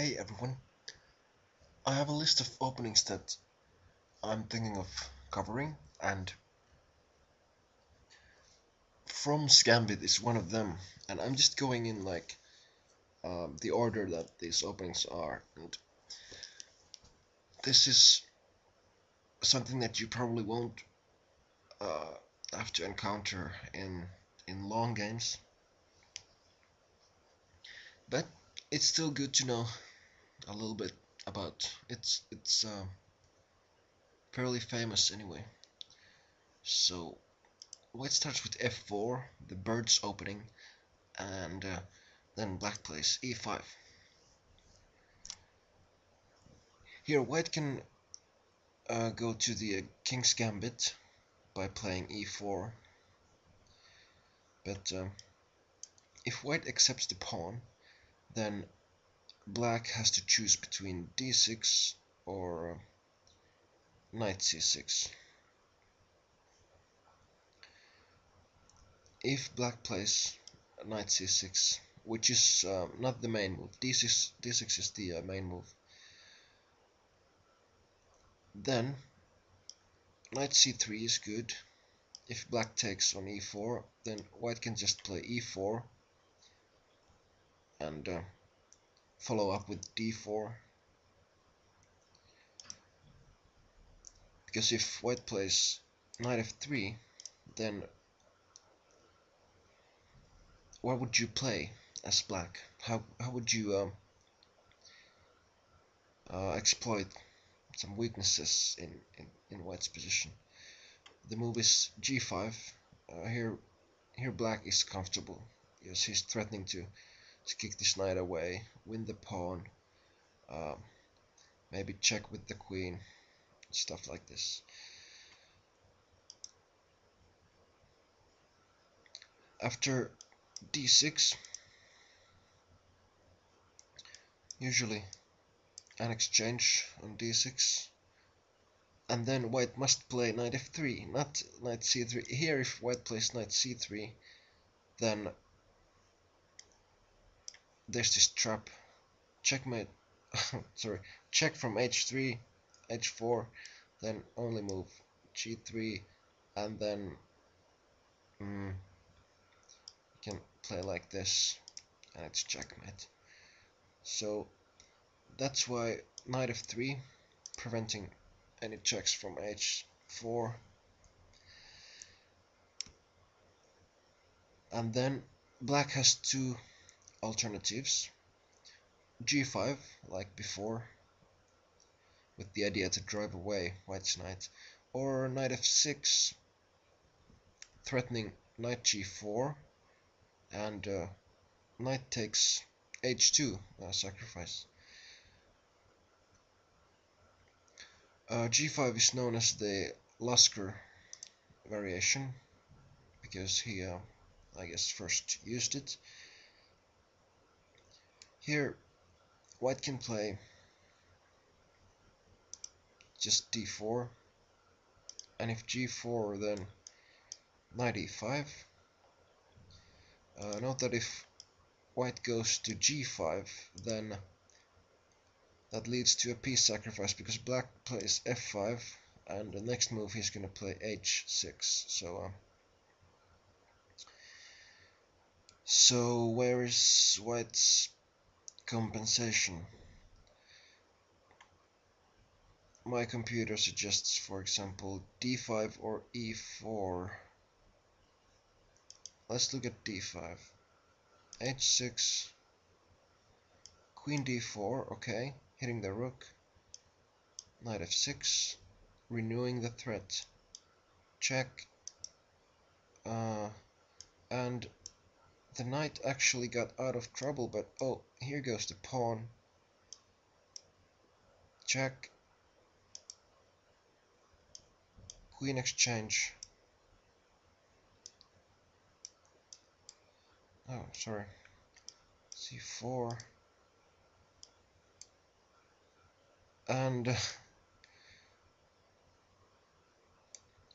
Hey everyone, I have a list of openings that I'm thinking of covering, and from Gambit is one of them, and I'm just going in like the order that these openings are, and this is something that you probably won't uh, have to encounter in long games, but it's still good to know a little bit about. It's fairly famous anyway. So white starts with f4, the bird's opening, and then black plays e5. Here white can go to the king's gambit by playing e4, but if white accepts the pawn, then black has to choose between d6 or knight c6. If black plays knight c6, which is not the main move, d6 is the main move, then knight c3 is good. If black takes on e4, then white can just play e4 and follow up with d4, because if white plays knight f3, then what would you play as black? How would you exploit some weaknesses in white's position? The move is g5. Here black is comfortable because he's threatening to kick this knight away, win the pawn, uh, maybe check with the queen, stuff like this. After d6, usually an exchange on d6, and then white must play knight f3, not knight c3. Here if white plays knight c3, then there's this trap, checkmate, sorry, check from h3, h4, then only move g3, and then you can play like this, and it's checkmate. So that's why knight f3, preventing any checks from h4, and then black has two alternatives: g5, like before, with the idea to drive away white's knight, or knight f6, threatening knight g4, and knight takes h2, sacrifice. G5 is known as the Lasker variation because he, I guess, first used it. Here, white can play just d4, and if g4, then knight e5. Note that if white goes to g5, then that leads to a piece sacrifice because black plays f5, and the next move he's going to play h6. So where is white's compensation? My computer suggests, for example, d5 or e4. Let's look at d5. h6, queen d4, okay, hitting the rook. Knight f6, renewing the threat. Check. And the knight actually got out of trouble, but oh, here goes the pawn. Check. Queen exchange. Oh, sorry. c4. And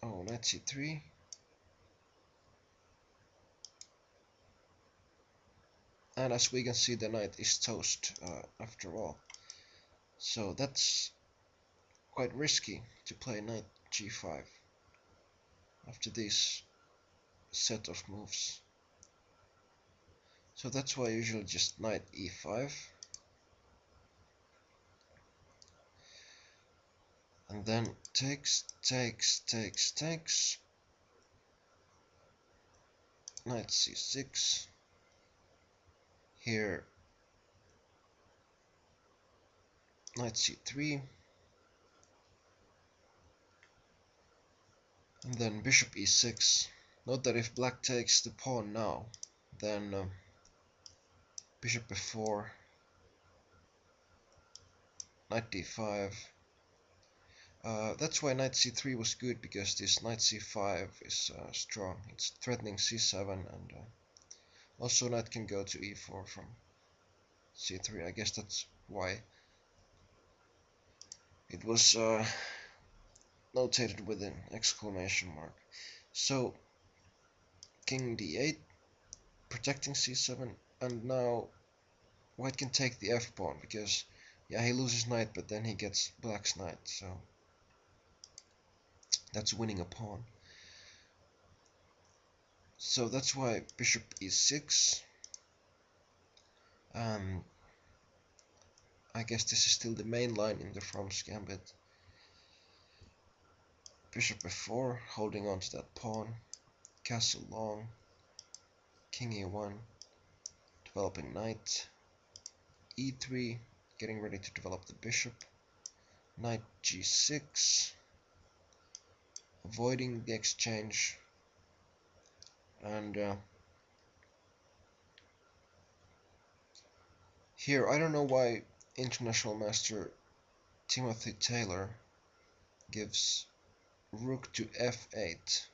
oh, knight c3. and as we can see, the knight is toast after all. So that's quite risky to play knight g5 after this set of moves. So that's why I usually just knight e5, and then takes, knight c6, here knight c3, and then bishop e6. Note that if black takes the pawn now, then bishop f4, knight d5. That's why knight c3 was good, because this knight c5 is strong. It's threatening c7, and also knight can go to e4 from c3. I guess that's why it was notated with an exclamation mark. So king d8, protecting c7, and now white can take the f pawn, because yeah, he loses knight, but then he gets black's knight, so that's winning a pawn. So that's why bishop e6. I guess this is still the main line in the From's Gambit. Bishop f4, holding on to that pawn. Castle long. King e1, developing knight. e3, getting ready to develop the bishop. Knight g6, avoiding the exchange. And here, I don't know why international master Timothy Taylor gives rook to f8.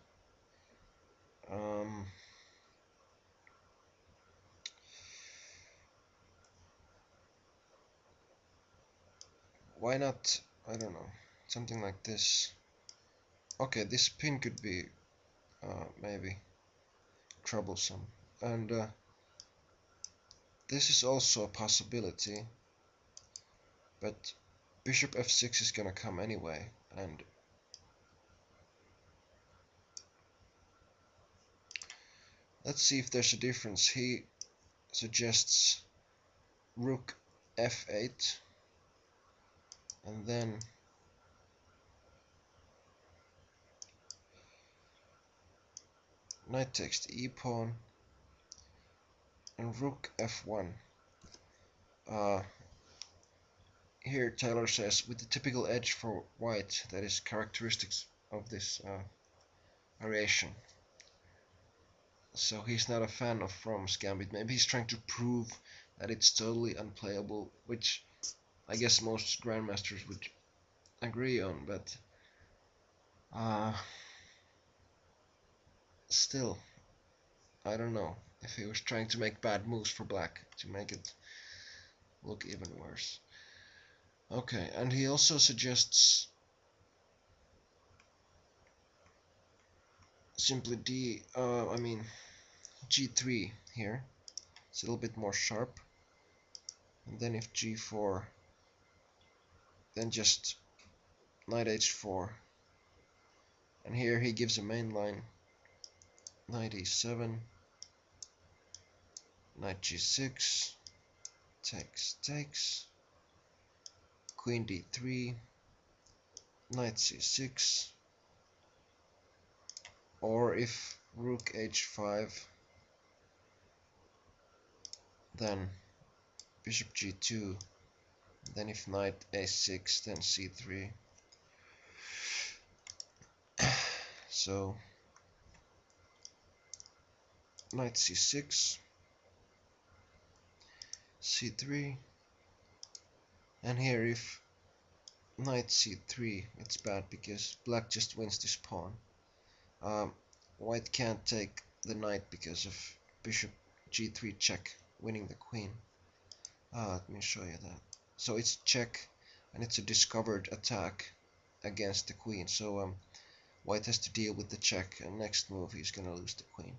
Why not, I don't know, something like this. Okay, this pin could be maybe troublesome, and this is also a possibility, but bishop f6 is gonna come anyway, and let's see if there's a difference. He suggests rook f8, and then knight takes the e-pawn, and rook f1. Here Taylor says, with the typical edge for white that is characteristics of this variation. So he's not a fan of From's Gambit. Maybe he's trying to prove that it's totally unplayable, which I guess most grandmasters would agree on, but still, I don't know if he was trying to make bad moves for black to make it look even worse. Okay, and he also suggests simply g3 here. It's a little bit more sharp. And then if g4, then just knight h4. And here he gives a main line, knight e7, knight g6, takes, queen d3, knight c6, or if rook h5, then bishop g2, then if knight a6, then c3. So knight c6, c3, and here if knight c3, it's bad because black just wins this pawn. White can't take the knight because of bishop g3 check, winning the queen. Let me show you that. So it's check, and it's a discovered attack against the queen. So white has to deal with the check, and next move he's gonna lose the queen.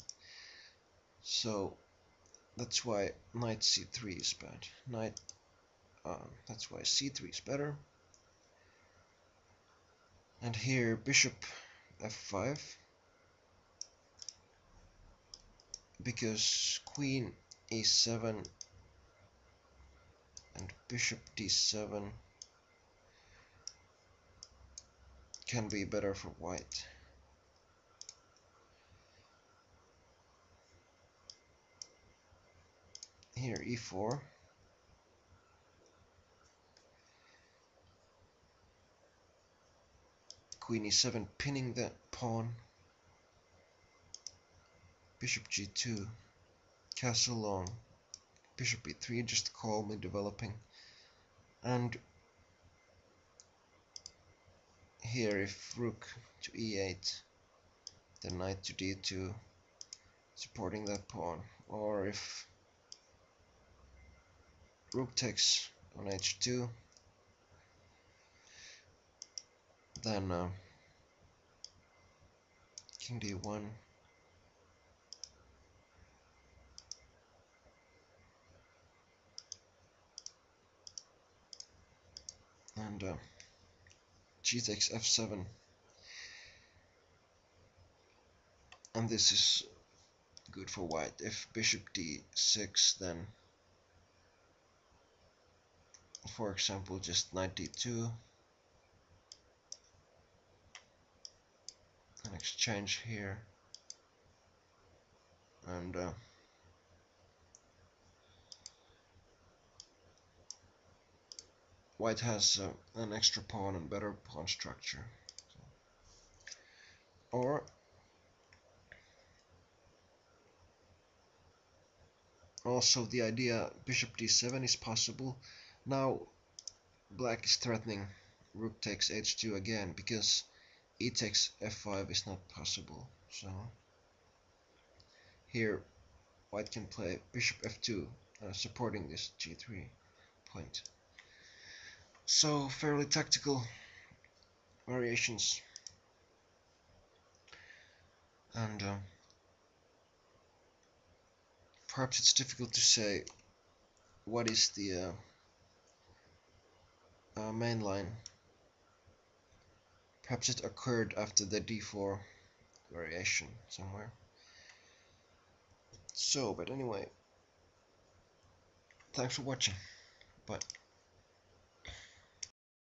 So That's why knight c3 is bad. That's why c3 is better. And here bishop f5, because queen e7 and bishop d7 can be better for white. Here e4, queen e7 pinning the pawn, bishop g2, castle long, bishop e3 just calmly developing, and here if rook to e8, then knight to d2, supporting that pawn, or if rook takes on h2, then king d1, and g takes f7, and this is good for white. If bishop d6, then for example just knight d2, an exchange here, and white has an extra pawn and better pawn structure. Or also the idea bishop d7 is possible. Now black is threatening rook takes h2 again, because e takes f5 is not possible. So here white can play bishop f2, supporting this g3 point. So fairly tactical variations, and perhaps it's difficult to say what is the main line. Perhaps it occurred after the d4 variation somewhere. So, but anyway, thanks for watching. Bye.